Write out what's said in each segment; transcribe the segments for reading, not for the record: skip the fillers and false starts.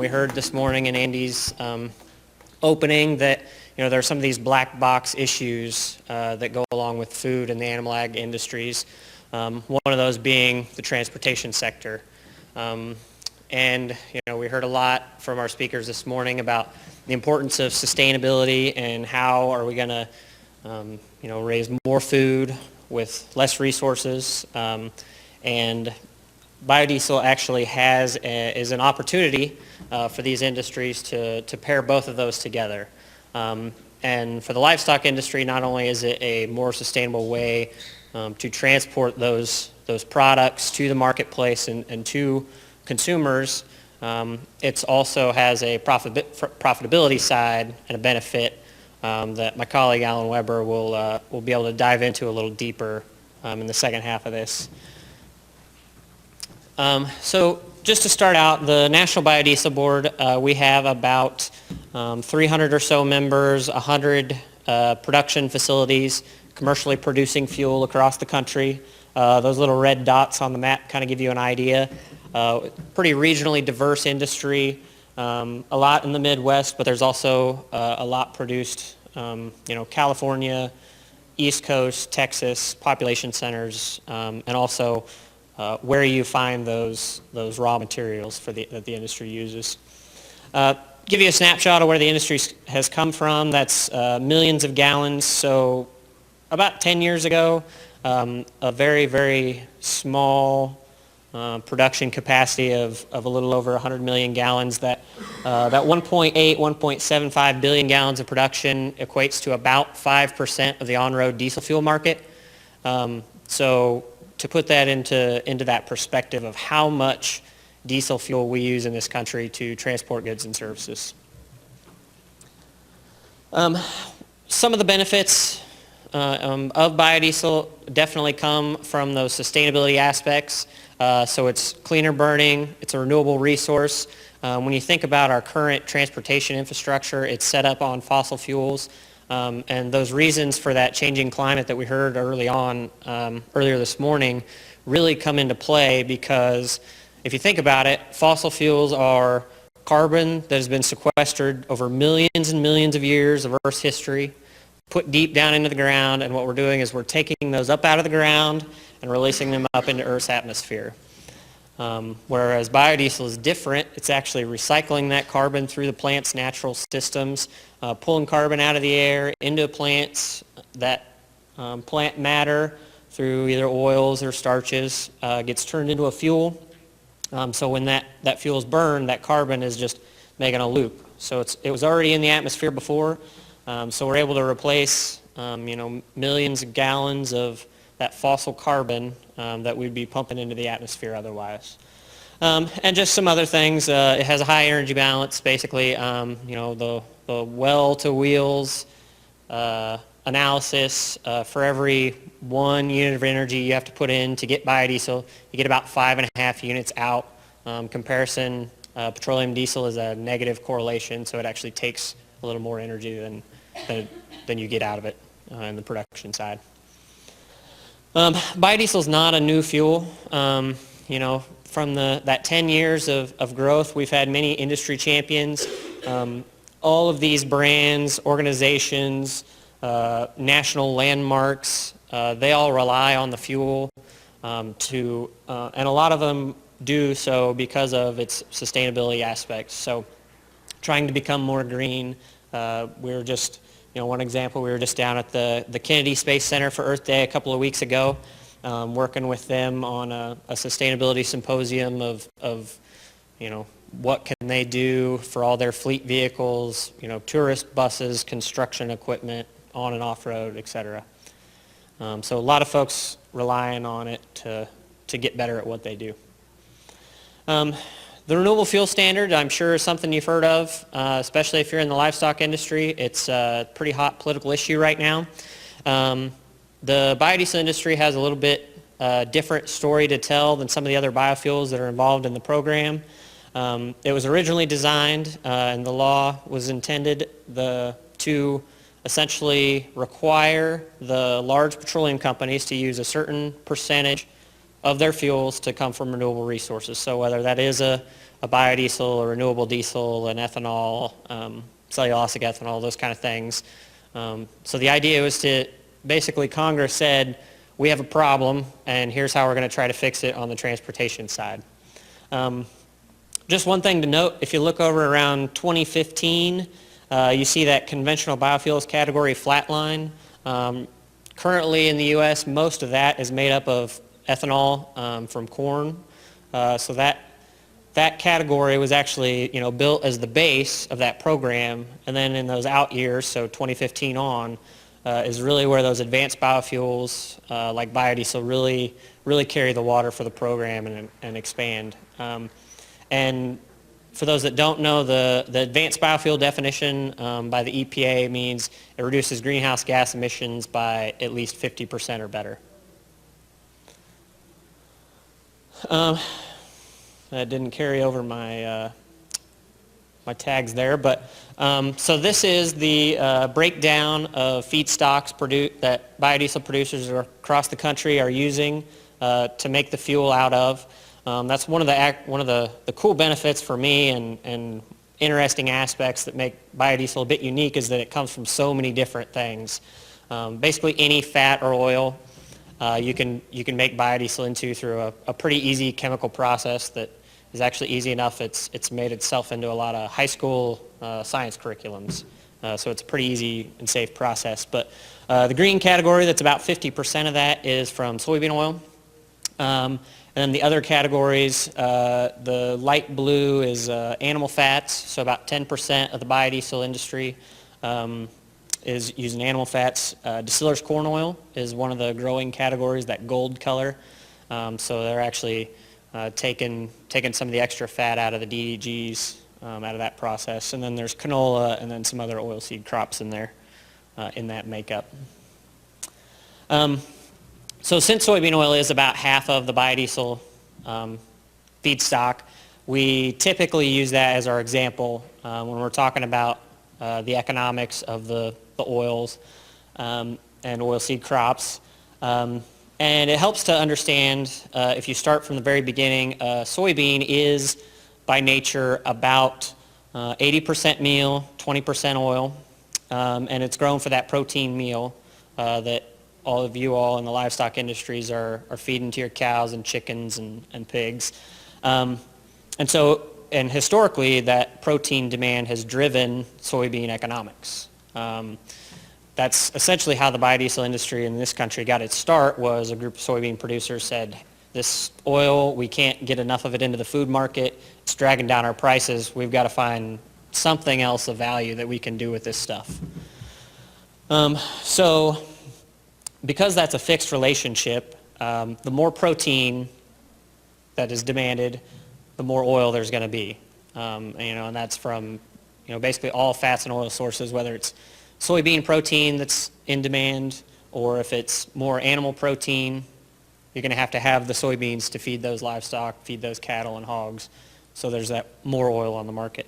We heard this morning in Andy's opening that there are some of these black box issues that go along with food and the animal ag industries. One of those being the transportation sector. And we heard a lot from our speakers this morning about the importance of sustainability and how are we going to raise more food with less resources. And biodiesel actually is an opportunity for these industries to pair both of those together. And for the livestock industry, not only is it a more sustainable way to transport those products to the marketplace and to consumers, it also has a profitability side and a benefit that my colleague Alan Weber will be able to dive into a little deeper in the second half of this. So just to start out, the National Biodiesel Board, we have about 300 or so members, 100 production facilities commercially producing fuel across the country. Those little red dots on the map kind of give you an idea. Pretty regionally diverse industry, a lot in the Midwest, but there's also a lot produced, California, East Coast, Texas, population centers, and also where you find those raw materials that the industry uses. Give you a snapshot of where the industry has come from. That's millions of gallons. So about 10 years ago, a very, very small production capacity of a little over 100 million gallons. That 1.8, 1.75 billion gallons of production equates to about 5% of the on-road diesel fuel market. So to put that into that perspective of how much diesel fuel we use in this country to transport goods and services. Some of the benefits of biodiesel definitely come from those sustainability aspects. So it's cleaner burning, it's a renewable resource. When you think about our current transportation infrastructure, it's set up on fossil fuels. And those reasons for that changing climate that we heard earlier this morning really come into play because if you think about it, fossil fuels are carbon that has been sequestered over millions and millions of years of Earth's history, put deep down into the ground, and what we're doing is we're taking those up out of the ground and releasing them up into Earth's atmosphere. Whereas biodiesel is different. It's actually recycling that carbon through the plant's natural systems, pulling carbon out of the air into plants. That plant matter through either oils or starches gets turned into a fuel. So when that fuel is burned, that carbon is just making a loop. So it was already in the atmosphere before. So we're able to replace millions of gallons of that fossil carbon that we'd be pumping into the atmosphere otherwise. And just some other things. It has a high energy balance, basically. The well to wheels analysis, for every 1 unit of energy you have to put in to get biodiesel, you get about 5.5 units out. Comparison, petroleum diesel is a negative correlation, so it actually takes a little more energy than you get out of it in the production side. Biodiesel is not a new fuel. From that 10 years of growth, we've had many industry champions. All of these brands, organizations, national landmarks, they all rely on the fuel and a lot of them do so because of its sustainability aspects. So trying to become more green. We're just, one example, we were just down at the Kennedy Space Center for Earth Day a couple of weeks ago, working with them on a sustainability symposium of what can they do for all their fleet vehicles, tourist buses, construction equipment, on and off-road, etc. So a lot of folks relying on it to get better at what they do. The renewable fuel standard, I'm sure, is something you've heard of, especially if you're in the livestock industry. It's a pretty hot political issue right now. The biodiesel industry has a little bit different story to tell than some of the other biofuels that are involved in the program. It was originally designed, and the law was intended to essentially require the large petroleum companies to use a certain percentage of their fuels to come from renewable resources. So whether that is a biodiesel, a renewable diesel, an ethanol, cellulosic ethanol, those kind of things. So the idea was to, basically Congress said, we have a problem and here's how we're going to try to fix it on the transportation side. Just one thing to note, if you look over around 2015, you see that conventional biofuels category flatline. Currently in the U.S., most of that is made up of ethanol from corn. So that category was actually built as the base of that program, and then in those out years, so 2015 on, is really where those advanced biofuels like biodiesel really carry the water for the program and expand. And for those that don't know, the advanced biofuel definition by the EPA means it reduces greenhouse gas emissions by at least 50% or better. That didn't carry over my my tags there, but so this is the breakdown of feedstocks that biodiesel producers across the country are using to make the fuel out of. That's one of the cool benefits for me and interesting aspects that make biodiesel a bit unique is that it comes from so many different things. Basically any fat or oil you can make biodiesel into through a pretty easy chemical process that is actually easy enough. It's made itself into a lot of high school science curriculums. So it's a pretty easy and safe process. But the green category, that's about 50% of that, is from soybean oil. And then the other categories, the light blue is animal fats, so about 10% of the biodiesel industry is using animal fats. Distillers corn oil is one of the growing categories, that gold color. So they're actually taking some of the extra fat out of the DDGs out of that process. And then there's canola and then some other oilseed crops in there in that makeup. So since soybean oil is about half of the biodiesel feedstock, we typically use that as our example when we're talking about the economics of the oils and oilseed crops. And it helps to understand, if you start from the very beginning, soybean is by nature about 80% meal, 20% oil, and it's grown for that protein meal that all of you all in the livestock industries are feeding to your cows and chickens and pigs. And historically, that protein demand has driven soybean economics. That's essentially how the biodiesel industry in this country got its start. Was a group of soybean producers said, this oil, we can't get enough of it into the food market. It's dragging down our prices. We've got to find something else of value that we can do with this stuff. So because that's a fixed relationship, the more protein that is demanded, the more oil there's going to be. And that's from basically all fats and oil sources, whether it's soybean protein that's in demand, or if it's more animal protein, you're going to have the soybeans to feed those livestock, feed those cattle and hogs. So there's that more oil on the market.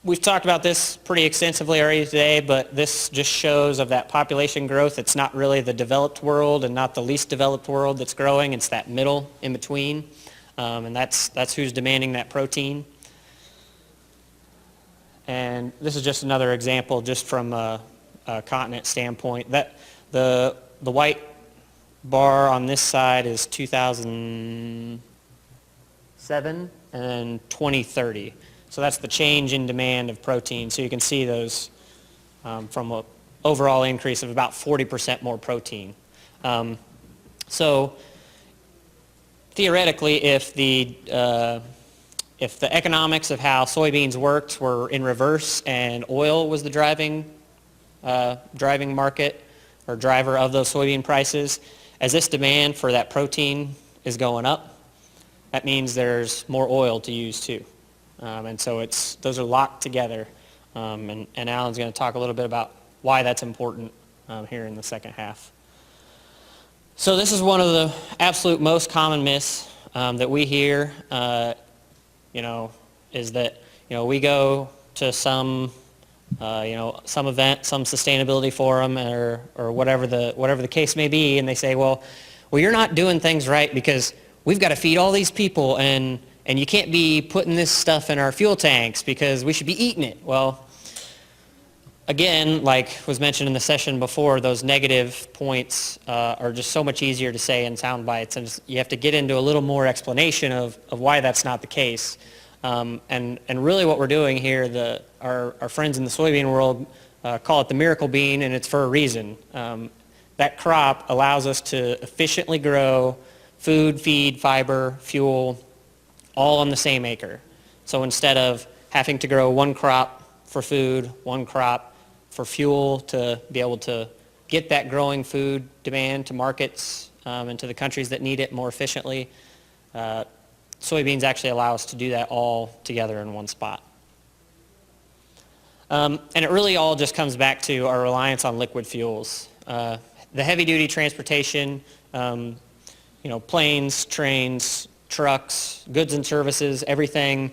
We've talked about this pretty extensively already today, but this just shows of that population growth. It's not really the developed world and not the least developed world that's growing. It's that middle in between, and that's who's demanding that protein. And this is just another example, just from a continent standpoint. That the white bar on this side is 2007 and then 2030. So that's the change in demand of protein. So you can see those from an overall increase of about 40% more protein. So theoretically, if the economics of how soybeans worked were in reverse and oil was the driving market or driver of those soybean prices, as this demand for that protein is going up, that means there's more oil to use too. And so those are locked together. And Alan's going to talk a little bit about why that's important here in the second half. So this is one of the absolute most common myths that we hear, is that, we go to some some event, some sustainability forum, or whatever the case may be, and they say, well, you're not doing things right because we've got to feed all these people, and you can't be putting this stuff in our fuel tanks because we should be eating it. Well, again, like was mentioned in the session before, those negative points are just so much easier to say in sound bites, and you have to get into a little more explanation of why that's not the case. And really what we're doing here, our friends in the soybean world call it the miracle bean, and it's for a reason. That crop allows us to efficiently grow food, feed, fiber, fuel, all on the same acre. So instead of having to grow one crop for food, one crop for fuel to be able to get that growing food demand to markets and to the countries that need it more efficiently, soybeans actually allow us to do that all together in one spot. And it really all just comes back to our reliance on liquid fuels. The heavy-duty transportation, planes, trains, trucks, goods and services, everything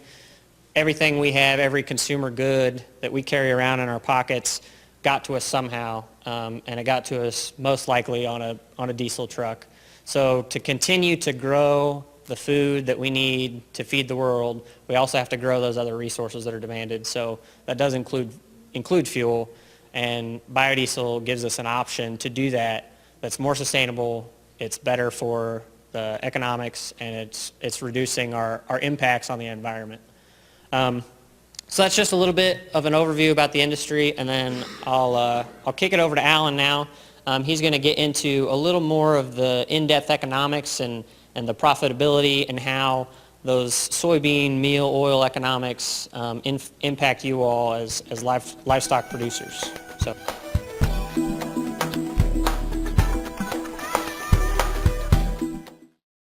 we have, every consumer good that we carry around in our pockets got to us somehow, and it got to us most likely on a diesel truck. So to continue to grow the food that we need to feed the world, we also have to grow those other resources that are demanded. So that does include fuel, and biodiesel gives us an option to do that that's more sustainable, it's better for the economics, and it's reducing our impacts on the environment. So that's just a little bit of an overview about the industry, and then I'll kick it over to Alan now. He's going to get into a little more of the in-depth economics and the profitability and how those soybean meal oil economics impact you all as livestock producers. So.